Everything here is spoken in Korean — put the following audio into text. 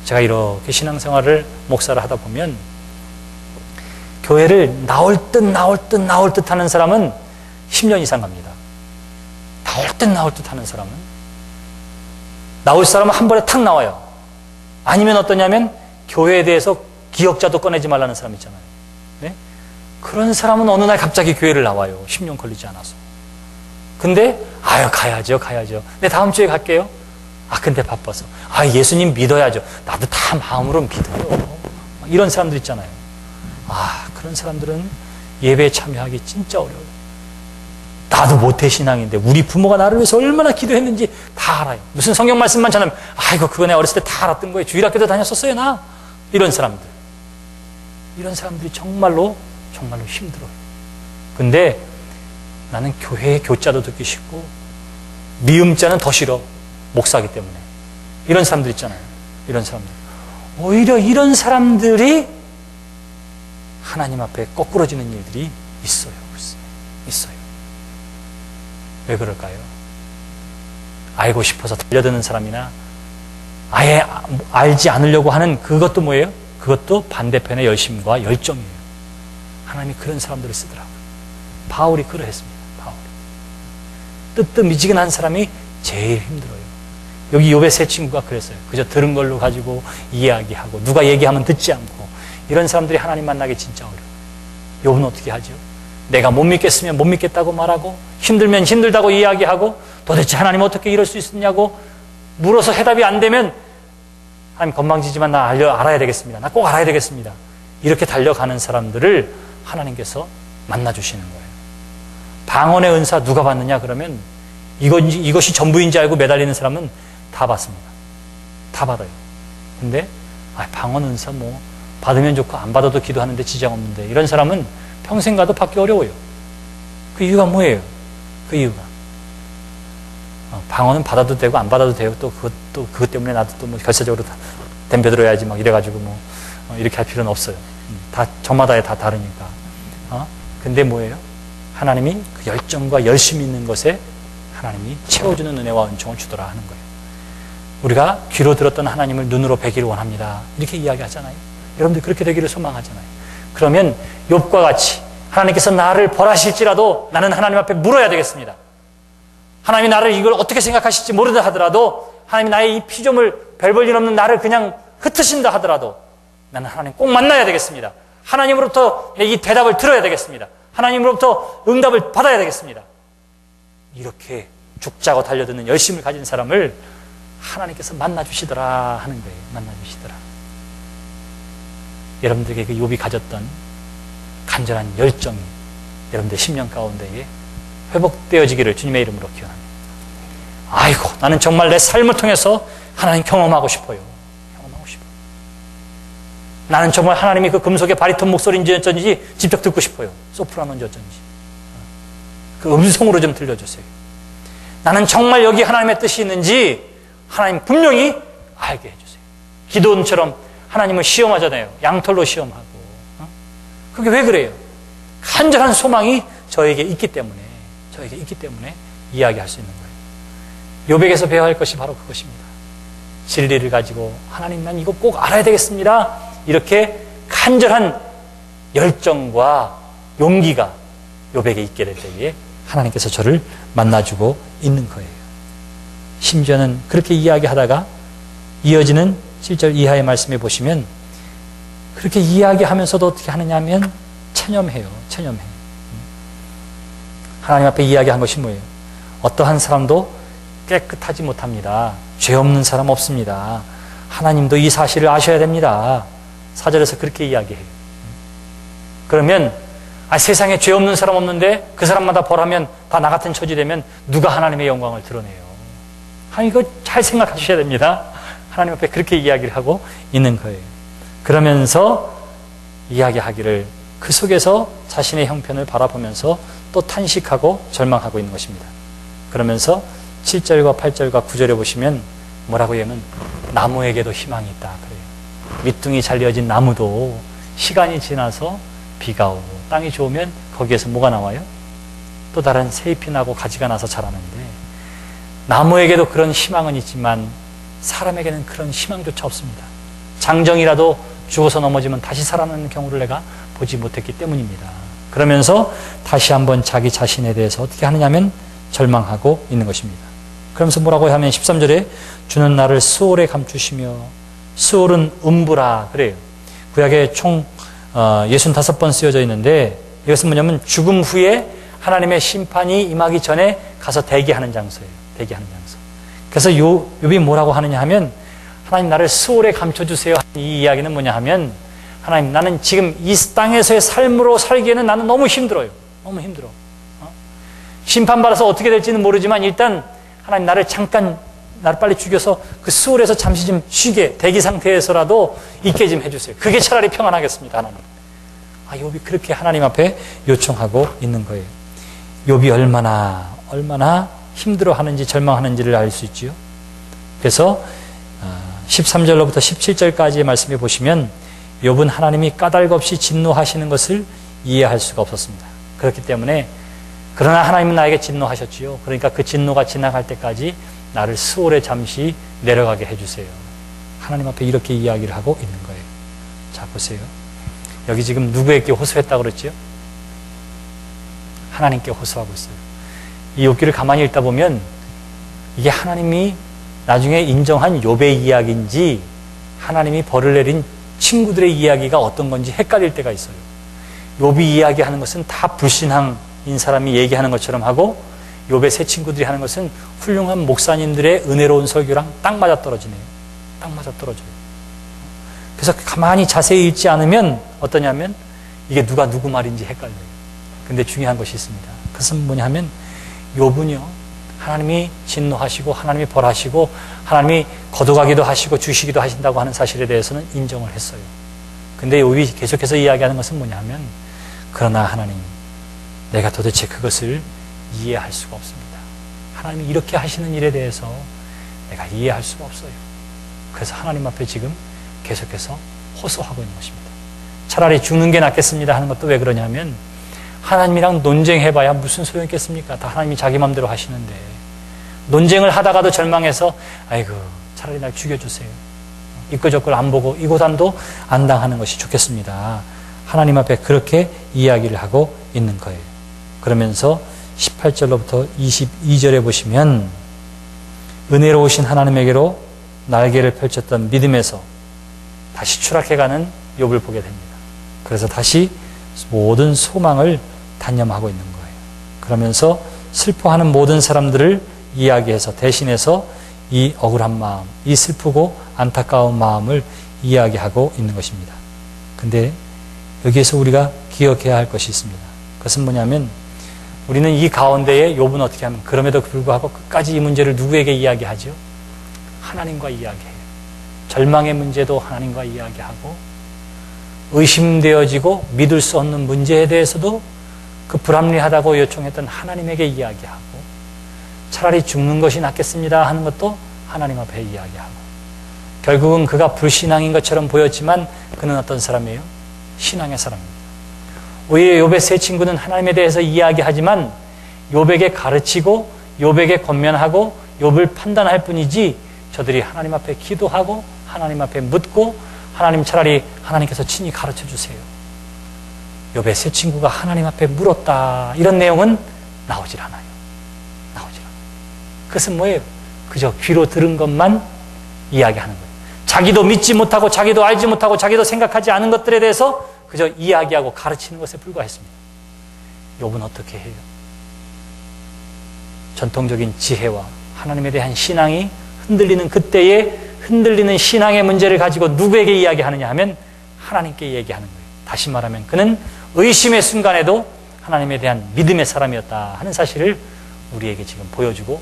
제가 이렇게 신앙생활을 목사를 하다 보면 교회를 나올 듯 하는 사람은 10년 이상 갑니다. 나올 듯 하는 사람은 나올 사람은 한 번에 탁 나와요. 아니면 어떠냐면 교회에 대해서 기억자도 꺼내지 말라는 사람 있잖아요. 네? 그런 사람은 어느 날 갑자기 교회를 나와요. 10년 걸리지 않아서. 근데 가야죠. 네, 다음 주에 갈게요. 근데 바빠서. 예수님 믿어야죠. 나도 다 마음으로 믿어요. 이런 사람들 있잖아요. 그런 사람들은 예배에 참여하기 진짜 어려워요. 나도 모태신앙인데 우리 부모가 나를 위해서 얼마나 기도했는지 다 알아요. 무슨 성경 말씀만 전하면 그거 내가 어렸을 때 다 알았던 거예요. 주일학교도 다녔었어요 나. 이런 사람들이 정말로 힘들어요. 근데 나는 교회의 교자도 듣기 싫고 미음자는 더 싫어. 목사이기 때문에. 이런 사람들 있잖아요. 이런 사람들. 오히려 이런 사람들이 하나님 앞에 거꾸러지는 일들이 있어요. 왜 그럴까요? 알고 싶어서 달려드는 사람이나 아예 알지 않으려고 하는 그것도 뭐예요? 그것도 반대편의 열심과 열정이에요. 하나님이 그런 사람들을 쓰더라고요. 바울이 그러했습니다. 뜨뜻미지근한 사람이 제일 힘들어요. 여기 욥의 세 친구가 그랬어요. 그저 들은 걸로 가지고 이야기하고 누가 얘기하면 듣지 않고 이런 사람들이 하나님 만나기 진짜 어려워요. 욥은 어떻게 하죠? 내가 못 믿겠으면 못 믿겠다고 말하고 힘들면 힘들다고 이야기하고 도대체 하나님 어떻게 이럴 수 있느냐고 물어서 해답이 안 되면 하나님 건방지지만 나 알아야 되겠습니다. 나 꼭 알아야 되겠습니다. 이렇게 달려가는 사람들을 하나님께서 만나주시는 거예요. 방언의 은사 누가 받느냐 그러면 이것이 전부인지 알고 매달리는 사람은 다 받습니다. 다 받아요. 근데 방언 은사 받으면 좋고 안 받아도 기도하는데 지장 없는데 이런 사람은 평생 가도 받기 어려워요. 그 이유가 뭐예요? 그 이유가 방언은 받아도 되고 안 받아도 돼요. 또 그것 때문에 나도 또 결사적으로 덤벼들어야지 이래가지고 이렇게 할 필요는 없어요. 다 저마다에 다 다르니까. 근데 뭐예요? 하나님이 그 열정과 열심이 있는 것에 하나님이 채워주는 은혜와 은총을 주더라 하는 거예요. 우리가 귀로 들었던 하나님을 눈으로 뵈기를 원합니다. 이렇게 이야기하잖아요. 여러분들 그렇게 되기를 소망하잖아요. 그러면 욥과 같이 하나님께서 나를 벌하실지라도 나는 하나님 앞에 물어야 되겠습니다. 하나님이 나를 이걸 어떻게 생각하실지 모르다 하더라도 하나님이 나의 이 피조물 별 볼 일 없는 나를 그냥 흩으신다 하더라도 나는 하나님 꼭 만나야 되겠습니다. 하나님으로부터 이 대답을 들어야 되겠습니다. 하나님으로부터 응답을 받아야 되겠습니다. 이렇게 죽자고 달려드는 열심을 가진 사람을 하나님께서 만나주시더라 하는 거예요. 만나주시더라. 여러분들에게 그 욥이 가졌던 간절한 열정이 여러분들 10년 가운데에 회복되어지기를 주님의 이름으로 기원합니다. 나는 정말 내 삶을 통해서 하나님 경험하고 싶어요. 나는 정말 하나님이 그 금속의 바리톤 목소리인지 어쩐지 직접 듣고 싶어요. 소프라노인지 어쩐지. 그 음성으로 좀 들려주세요. 나는 정말 여기 하나님의 뜻이 있는지 하나님 분명히 알게 해주세요. 기도원처럼 하나님을 시험하잖아요. 양털로 시험하고. 그게 왜 그래요? 간절한 소망이 저에게 있기 때문에 이야기할 수 있는 거예요. 욥에게서 배워야 할 것이 바로 그것입니다. 진리를 가지고 하나님 난 이거 꼭 알아야 되겠습니다. 이렇게 간절한 열정과 용기가 욥에게 있게 될 때에 하나님께서 저를 만나주고 있는 거예요. 심지어는 그렇게 이야기하다가 이어지는 7절 이하의 말씀에 보시면 그렇게 이야기하면서도 어떻게 하느냐 하면 체념해요. 하나님 앞에 이야기한 것이 뭐예요? 어떠한 사람도 깨끗하지 못합니다. 죄 없는 사람 없습니다. 하나님도 이 사실을 아셔야 됩니다. 4절에서 그렇게 이야기해요. 그러면 세상에 죄 없는 사람 없는데 그 사람마다 벌하면 다 나 같은 처지 되면 누가 하나님의 영광을 드러내요? 이거 잘 생각하셔야 됩니다. 하나님 앞에 그렇게 이야기를 하고 있는 거예요. 그러면서 이야기하기를 그 속에서 자신의 형편을 바라보면서 또 탄식하고 절망하고 있는 것입니다. 그러면서 7절과 8절과 9절에 보시면 뭐라고 하면 나무에게도 희망이 있다 그래요. 밑둥이 잘려진 나무도 시간이 지나서 비가 오고 땅이 좋으면 거기에서 뭐가 나와요? 또 다른 새잎이 나고 가지가 나서 자라는데 나무에게도 그런 희망은 있지만 사람에게는 그런 희망조차 없습니다. 장정이라도 죽어서 넘어지면 다시 살아나는 경우를 내가 보지 못했기 때문입니다. 그러면서 다시 한번 자기 자신에 대해서 어떻게 하느냐면 절망하고 있는 것입니다. 그러면서 뭐라고 하면 13절에 주는 나를 스올에 감추시며, 스올은 음부라 그래요. 구약에 총 65번 쓰여져 있는데 이것은 뭐냐면 죽음 후에 하나님의 심판이 임하기 전에 가서 대기하는 장소예요. 대기하는 장소. 그래서 욥이 뭐라고 하느냐 하면 하나님 나를 스올에 감춰주세요. 이 이야기는 뭐냐 하면 하나님 나는 지금 이 땅에서의 삶으로 살기에는 나는 너무 힘들어요. 너무 힘들어. 심판받아서 어떻게 될지는 모르지만 일단 하나님 나를 빨리 죽여서 그 스올에서 잠시 좀 쉬게 대기 상태에서라도 있게 좀 해주세요. 그게 차라리 평안하겠습니다. 하나님. 욥이 그렇게 하나님 앞에 요청하고 있는 거예요. 욥이 얼마나 힘들어하는지 절망하는지를 알 수 있지요. 그래서 13절로부터 17절까지의 말씀에 보시면 욥은 하나님이 까닭없이 진노하시는 것을 이해할 수가 없었습니다. 그렇기 때문에 그러나 하나님은 나에게 진노하셨지요. 그러니까 그 진노가 지나갈 때까지 나를 스올에 잠시 내려가게 해주세요. 하나님 앞에 이렇게 이야기를 하고 있는 거예요. 자, 보세요. 여기 지금 누구에게 호소했다고 그랬죠? 하나님께 호소하고 있어요. 이 욥기를 가만히 읽다 보면 이게 하나님이 나중에 인정한 욥의 이야기인지 하나님이 벌을 내린 친구들의 이야기가 어떤 건지 헷갈릴 때가 있어요. 욥이 이야기하는 것은 다 불신앙인 사람이 얘기하는 것처럼 하고 욥의 세 친구들이 하는 것은 훌륭한 목사님들의 은혜로운 설교랑 딱 맞아떨어지네요. 딱 맞아떨어져요. 그래서 가만히 자세히 읽지 않으면 어떠냐면 이게 누가 누구 말인지 헷갈려요. 근데 중요한 것이 있습니다. 그것은 뭐냐 하면 욥은요, 하나님이 진노하시고 하나님이 벌하시고 하나님이 거둬가기도 하시고 주시기도 하신다고 하는 사실에 대해서는 인정을 했어요. 근데 욥이 계속해서 이야기하는 것은 뭐냐 하면 그러나 하나님, 내가 도대체 그것을 이해할 수가 없습니다. 하나님이 이렇게 하시는 일에 대해서 내가 이해할 수가 없어요. 그래서 하나님 앞에 지금 계속해서 호소하고 있는 것입니다. 차라리 죽는 게 낫겠습니다 하는 것도 왜 그러냐면 하나님이랑 논쟁해봐야 무슨 소용이 있겠습니까? 다 하나님이 자기 마음대로 하시는데 논쟁을 하다가도 절망해서 아이고 차라리 날 죽여주세요. 이끌저끌 안 보고 이 고단도 안 당하는 것이 좋겠습니다. 하나님 앞에 그렇게 이야기를 하고 있는 거예요. 그러면서 18절로부터 22절에 보시면 은혜로우신 하나님에게로 날개를 펼쳤던 믿음에서 다시 추락해가는 욥을 보게 됩니다. 그래서 다시 모든 소망을 단념하고 있는 거예요. 그러면서 슬퍼하는 모든 사람들을 이야기해서 대신해서 이 억울한 마음, 이 슬프고 안타까운 마음을 이야기하고 있는 것입니다. 근데 여기에서 우리가 기억해야 할 것이 있습니다. 그것은 뭐냐면 우리는 이 가운데에 욥은 어떻게 하면 그럼에도 불구하고 끝까지 이 문제를 누구에게 이야기하죠? 하나님과 이야기해요. 절망의 문제도 하나님과 이야기하고 의심되어지고 믿을 수 없는 문제에 대해서도 그 불합리하다고 요청했던 하나님에게 이야기하고 차라리 죽는 것이 낫겠습니다 하는 것도 하나님 앞에 이야기하고 결국은 그가 불신앙인 것처럼 보였지만 그는 어떤 사람이에요? 신앙의 사람입니다. 오히려 욥의 세 친구는 하나님에 대해서 이야기하지만 욥에게 가르치고 욥에게 권면하고 욥을 판단할 뿐이지 저들이 하나님 앞에 기도하고 하나님 앞에 묻고 하나님 차라리 하나님께서 친히 가르쳐 주세요. 욥의 세 친구가 하나님 앞에 물었다. 이런 내용은 나오질 않아요. 나오질 않아요. 그것은 뭐예요? 그저 귀로 들은 것만 이야기하는 거예요. 자기도 믿지 못하고 자기도 알지 못하고 자기도 생각하지 않은 것들에 대해서 그저 이야기하고 가르치는 것에 불과했습니다. 욥은 어떻게 해요? 전통적인 지혜와 하나님에 대한 신앙이 흔들리는 그때에 흔들리는 신앙의 문제를 가지고 누구에게 이야기하느냐 하면 하나님께 얘기하는 거예요. 다시 말하면 그는 의심의 순간에도 하나님에 대한 믿음의 사람이었다 하는 사실을 우리에게 지금 보여주고